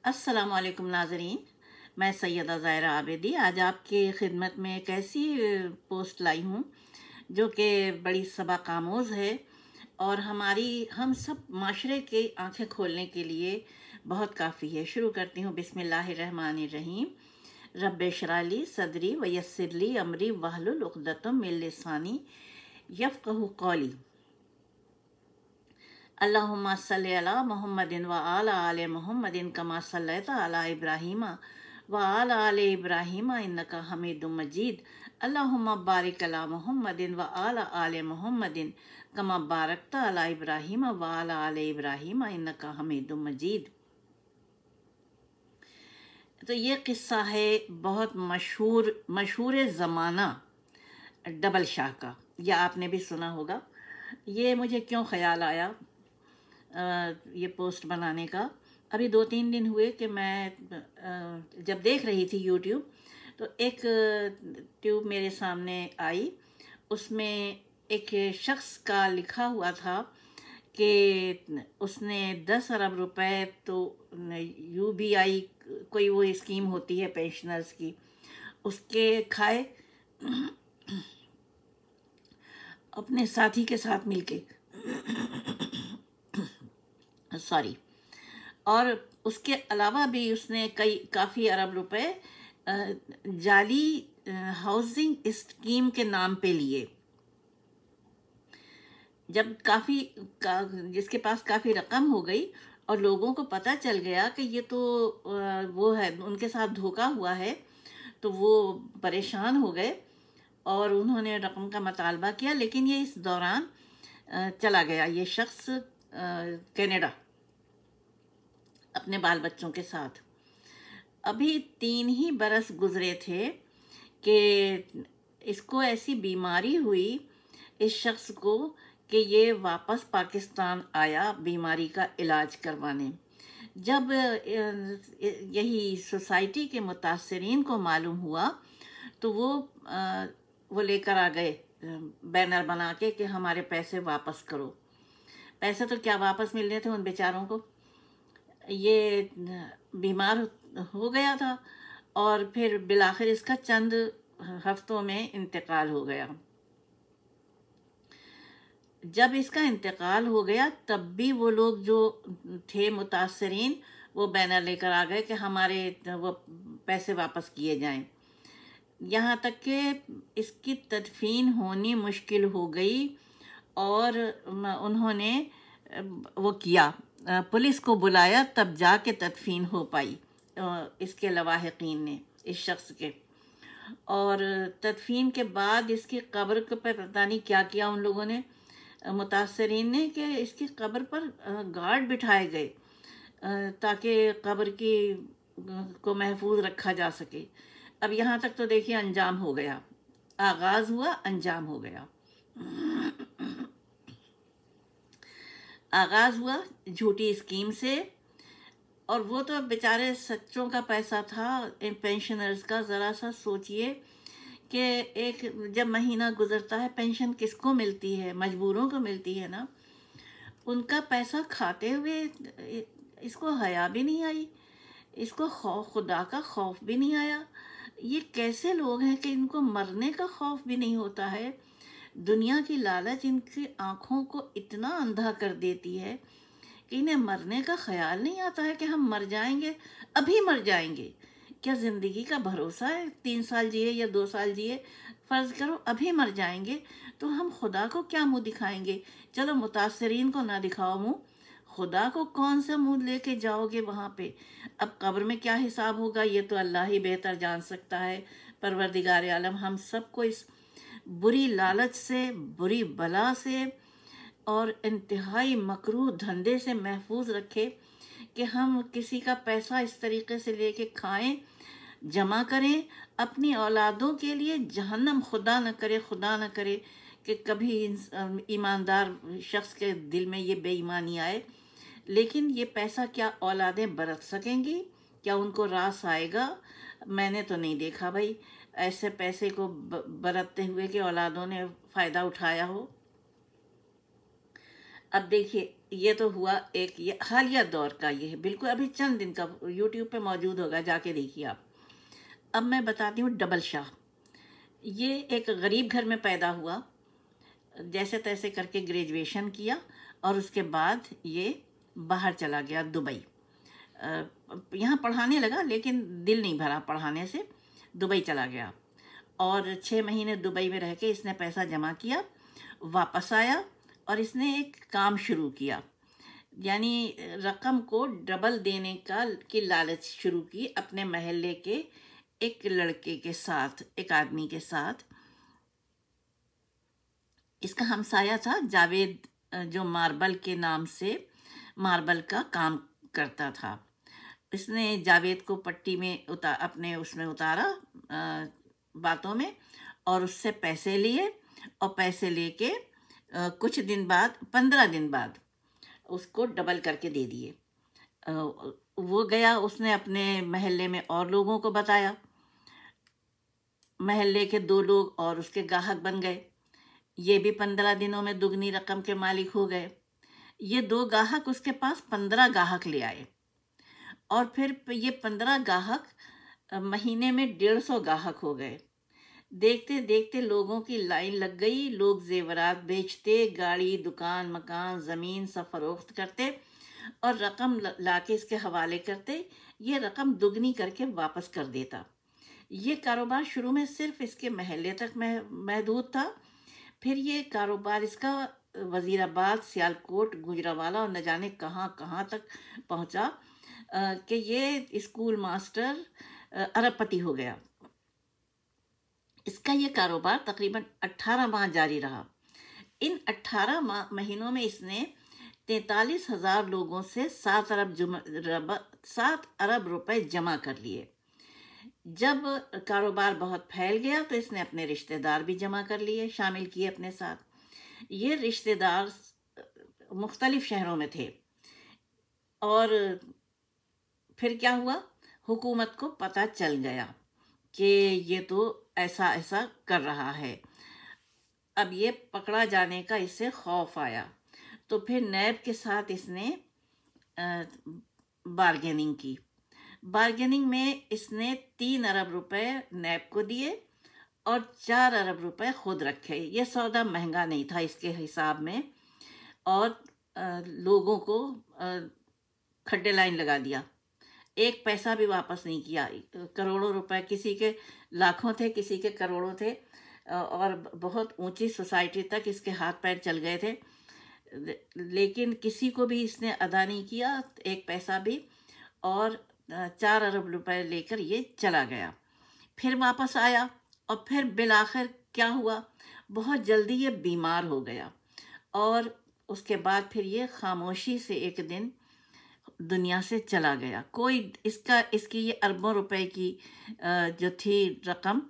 अस्सलाम वालेकुम नाज़रीन। मैं सैयदा ज़ायरा आबिदी आज आपकी खिदमत में एक ऐसी पोस्ट लाई हूँ जो कि बड़ी सबक आमोज़ है और हम सब माशरे की आंखें खोलने के लिए बहुत काफ़ी है। शुरू करती हूँ बिस्मिल्लाहिर्रहमानिर्रहीम। रब्बे इश्रह ली सदरी व यस्सिर ली अमरी वहलुल उक़दतम मिन लिसानी यफ़क़हू क़ौली। अल्लाहुम्मा सल्लि अला मुहम्मदिन व आला आले मुहम्मदिन कमा सल्लैता अला इब्राहीम व आला आले इब्राहीम इन्नका हमीदुम मजीद। अल्लाहुम्मा बारिक अला मुहम्मदिन व आला आले मुहम्मदिन कमा बारकता अला इब्राहीम व आला आले इब्राहीम इन्नका हमीदुम मजीद। तो ये किस्सा है बहुत मशहूर ज़माना डबल शाह का, या आपने भी सुना होगा। ये मुझे क्यों ख्याल आया ये पोस्ट बनाने का, अभी 2-3 दिन हुए कि मैं जब देख रही थी यूट्यूब तो एक ट्यूब मेरे सामने आई। उसमें एक शख्स का लिखा हुआ था कि उसने 10 अरब रुपए तो यूबीआई कोई वो स्कीम होती है पेंशनर्स की, उसके खाए अपने साथी के साथ मिलके सॉरी। और उसके अलावा भी उसने काफ़ी अरब रुपए जाली हाउसिंग स्कीम के नाम पे लिए। जब जिसके पास काफ़ी रकम हो गई और लोगों को पता चल गया कि ये तो वो है, उनके साथ धोखा हुआ है, तो वो परेशान हो गए और उन्होंने रकम का मुतालबा किया। लेकिन ये इस दौरान चला गया ये शख्स कनाडा अपने बाल बच्चों के साथ। अभी 3 ही बरस गुजरे थे कि इसको ऐसी बीमारी हुई इस शख्स को कि ये वापस पाकिस्तान आया बीमारी का इलाज करवाने। जब यही सोसाइटी के मुतासरीन को मालूम हुआ तो वो लेकर आ गए बैनर बना के कि हमारे पैसे वापस करो। पैसे तो क्या वापस मिलने थे उन बेचारों को। ये बीमार हो गया था और फिर बिलाखिर इसका चंद हफ्तों में इंतकाल हो गया। जब इसका इंतकाल हो गया तब भी वो लोग जो थे मुतासरीन वो बैनर लेकर आ गए कि हमारे वो पैसे वापस किए जाएं। यहाँ तक कि इसकी तदफीन होनी मुश्किल हो गई और उन्होंने वो किया, पुलिस को बुलाया, तब जाके तदफीन हो पाई इसके लवाहिकीन ने, इस शख्स के। और तदफीन के बाद इसकी कब्र पे पता नहीं क्या किया उन लोगों ने, मुतासरीन ने, कि इसकी कब्र पर गार्ड बिठाए गए ताकि कब्र की को महफूज रखा जा सके। अब यहाँ तक तो देखिए अंजाम हो गया, आगाज़ हुआ अंजाम हो गया। आगाज़ हुआ झूठी स्कीम से, और वो तो बेचारे सच्चों का पैसा था इन पेंशनर्स का। ज़रा सा सोचिए कि एक जब महीना गुजरता है पेंशन किसको मिलती है? मजबूरों को मिलती है ना। उनका पैसा खाते हुए इसको हया भी नहीं आई, इसको खुदा का खौफ भी नहीं आया। ये कैसे लोग हैं कि इनको मरने का खौफ भी नहीं होता है? दुनिया की लालच इनकी आँखों को इतना अंधा कर देती है कि इन्हें मरने का ख्याल नहीं आता है कि हम मर जाएंगे, अभी मर जाएंगे। क्या ज़िंदगी का भरोसा है? 3 साल जिए या 2 साल जिए, फ़र्ज़ करो अभी मर जाएंगे, तो हम खुदा को क्या मुंह दिखाएंगे? चलो मुतासरीन को ना दिखाओ मुंह, खुदा को कौन सा मुंह लेके जाओगे वहाँ पे? अब कब्र में क्या हिसाब होगा ये तो अल्लाह ही बेहतर जान सकता है। परवरदिगार आलम हम सबको इस बुरी लालच से, बुरी बला से और इंतहाई मकरूह धंधे से महफूज रखे कि हम किसी का पैसा इस तरीके से लेके खाएं, जमा करें अपनी औलादों के लिए। जहन्नम खुदा न करे, खुदा न करे कि कभी ईमानदार शख्स के दिल में ये बेईमानी आए। लेकिन ये पैसा क्या औलादें बरत सकेंगी? क्या उनको रास आएगा? मैंने तो नहीं देखा भाई ऐसे पैसे को बरतते हुए कि औलादों ने फ़ायदा उठाया हो। अब देखिए, ये तो हुआ एक, ये हालिया दौर का, ये है बिल्कुल अभी चंद दिन का, यूट्यूब पे मौजूद होगा, जाके देखिए आप। अब मैं बताती हूँ डबल शाह। ये एक गरीब घर में पैदा हुआ, जैसे तैसे करके ग्रेजुएशन किया, और उसके बाद ये बाहर चला गया दुबई। यहाँ पढ़ाने लगा, लेकिन दिल नहीं भरा पढ़ाने से, दुबई चला गया। और 6 महीने दुबई में रह के इसने पैसा जमा किया, वापस आया, और इसने एक काम शुरू किया, यानी रकम को डबल देने का की लालच शुरू की अपने महल्ले के एक लड़के के साथ, एक आदमी के साथ। इसका हमसाया था जावेद, जो मार्बल के नाम से मार्बल का काम करता था। इसने जावेद को पट्टी में अपने उसमें उतारा, बातों में, और उससे पैसे लिए, और पैसे लेके कुछ दिन बाद, 15 दिन बाद उसको डबल करके दे दिए। वो गया, उसने अपने महल्ले में और लोगों को बताया, महल्ले के 2 लोग और उसके ग्राहक बन गए। ये भी 15 दिनों में दुगनी रकम के मालिक हो गए। ये 2 ग्राहक उसके पास 15 ग्राहक ले आए, और फिर ये 15 ग्राहक महीने में 150 ग्राहक हो गए। देखते देखते लोगों की लाइन लग गई। लोग जेवरात बेचते, गाड़ी, दुकान, मकान, ज़मीन सब फरोख्त करते, और रकम लाके इसके हवाले करते। ये रकम दुगनी करके वापस कर देता। ये कारोबार शुरू में सिर्फ इसके महल्ले तक महदूद था। फिर ये कारोबार इसका वजीराबाद, सियालकोट, गुजरावाला और न जाने कहाँ कहाँ तक पहुँचा, कि ये स्कूल मास्टर अरबपति हो गया। इसका ये कारोबार तकरीबन 18 माह जारी रहा। इन 18 महीनों में इसने 43,000 लोगों से 7 अरब रुपए जमा कर लिए। जब कारोबार बहुत फैल गया तो इसने अपने रिश्तेदार भी जमा कर लिए, शामिल किए अपने साथ। ये रिश्तेदार मुख्तलिफ शहरों में थे, और फिर क्या हुआ, हुकूमत को पता चल गया कि ये तो ऐसा ऐसा कर रहा है। अब ये पकड़ा जाने का इससे खौफ आया, तो फिर नैब के साथ इसने बार्गेनिंग की। बार्गेनिंग में इसने 3 अरब रुपए नैब को दिए और 4 अरब रुपए खुद रखे। ये सौदा महंगा नहीं था इसके हिसाब में, और लोगों को खड्डे लाइन लगा दिया। एक पैसा भी वापस नहीं किया। करोड़ों रुपए, किसी के लाखों थे, किसी के करोड़ों थे, और बहुत ऊंची सोसाइटी तक इसके हाथ पैर चल गए थे, लेकिन किसी को भी इसने अदा नहीं किया, एक पैसा भी। और 4 अरब रुपए लेकर ये चला गया। फिर वापस आया, और फिर बिलाखिर क्या हुआ, बहुत जल्दी ये बीमार हो गया, और उसके बाद फिर ये खामोशी से एक दिन दुनिया से चला गया। कोई इसकी ये अरबों रुपए की जो थी रकम,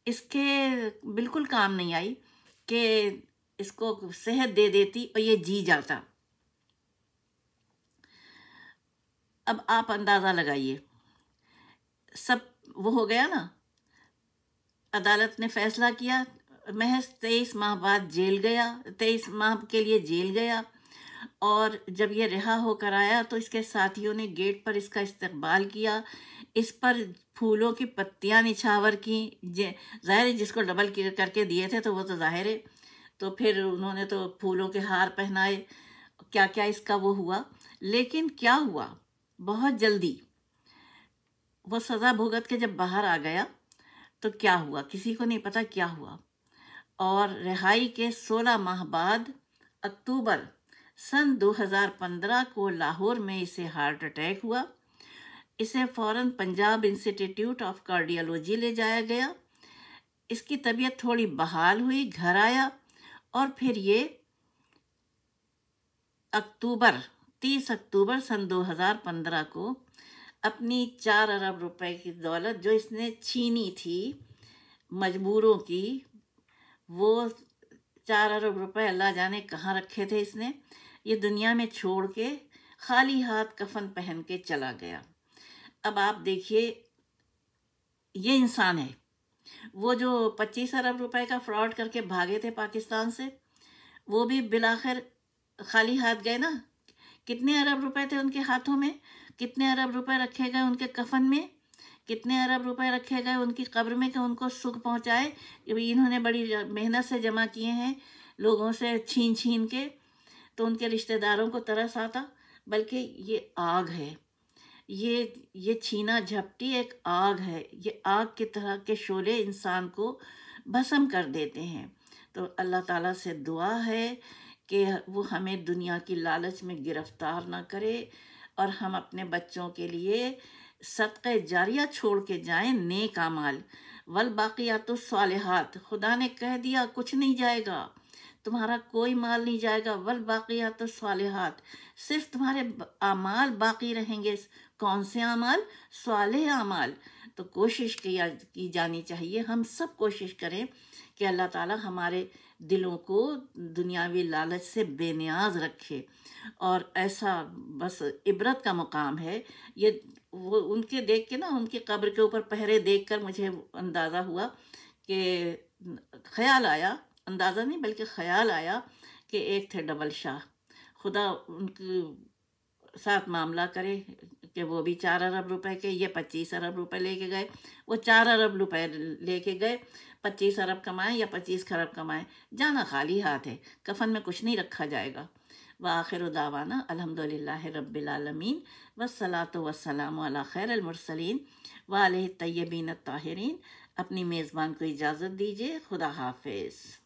इसके बिल्कुल काम नहीं आई कि इसको सेहत दे देती और ये जी जाता। अब आप अंदाज़ा लगाइए, सब वो हो गया ना। अदालत ने फैसला किया, महज 23 माह बाद जेल गया, 23 माह के लिए जेल गया। और जब ये रिहा होकर आया तो इसके साथियों ने गेट पर इसका इस्तकबाल किया, इस पर फूलों की पत्तियां निछावर की। ज़ाहिर है, जिसको डबल करके दिए थे तो वो तो ज़ाहिर है, तो फिर उन्होंने तो फूलों के हार पहनाए, क्या क्या इसका वो हुआ। लेकिन क्या हुआ, बहुत जल्दी वो सज़ा भुगत के जब बाहर आ गया तो क्या हुआ किसी को नहीं पता क्या हुआ। और रिहाई के 16 माह बाद अक्टूबर सन 2015 को लाहौर में इसे हार्ट अटैक हुआ। इसे फ़ौरन पंजाब इंस्टीट्यूट ऑफ कार्डियोलॉजी ले जाया गया। इसकी तबीयत थोड़ी बहाल हुई, घर आया, और फिर ये 30 अक्टूबर सन 2015 को अपनी 4 अरब रुपए की दौलत जो इसने छीनी थी मजबूरों की, वो 4 अरब रुपए अल्लाह जाने कहाँ रखे थे इसने, ये दुनिया में छोड़ के खाली हाथ कफन पहन के चला गया। अब आप देखिए, ये इंसान है। वो जो 25 अरब रुपए का फ्रॉड करके भागे थे पाकिस्तान से, वो भी बिलाखिर खाली हाथ गए ना। कितने अरब रुपए थे उनके हाथों में, कितने अरब रुपए रखे गए उनके कफन में, कितने अरब रुपए रखे गए उनकी कब्र में कि उनको सुख पहुंचाए, कि भाई इन्होंने बड़ी मेहनत से जमा किए हैं, लोगों से छीन छीन के। तो उनके रिश्तेदारों को तरस आता। बल्कि ये आग है, ये छीना झपटी एक आग है। ये आग की तरह के शोले इंसान को भस्म कर देते हैं। तो अल्लाह ताला से दुआ है कि वो हमें दुनिया की लालच में गिरफ्तार ना करे, और हम अपने बच्चों के लिए सदक़े जारिया छोड़ के जाएं, नेक अमाल। वल बाक़ियातुस सालिहात, खुदा ने कह दिया कुछ नहीं जाएगा, तुम्हारा कोई माल नहीं जाएगा। वल बाक़ियातुस सालिहात, सिर्फ तुम्हारे अमाल बाकी रहेंगे। कौन से अमाल? सालेह अमाल। तो कोशिश की जानी चाहिए, हम सब कोशिश करें कि अल्लाह ताला हमारे दिलों को दुनियावी लालच से बेनियाज रखे। और ऐसा बस इबरत का मुकाम है ये। वो उनके देख के ना, उनकी कब्र के ऊपर पहरे देख कर मुझे अंदाज़ा हुआ कि ख्याल आया, अंदाज़ा नहीं बल्कि ख्याल आया कि एक थे डबल शाह। खुदा उनके साथ मामला करे कि वो भी 4 अरब रुपए के, ये 25 अरब रुपए लेके गए। वो 4 अरब रुपए लेके गए, 25 अरब कमाए या 25 खरब कमाए, जाना खाली हाथ है, कफन में कुछ नहीं रखा जाएगा। व आखिर दावाना अल्हम्दुलिल्लाहि रब्बिल आलमीन, वस्सलातु वस्सलामु अला खैरिल मुरसलीन व अलैहि तय्यबीन ताहिरीन। अपनी मेज़बान को इजाज़त दीजिए। खुदा हाफिज़।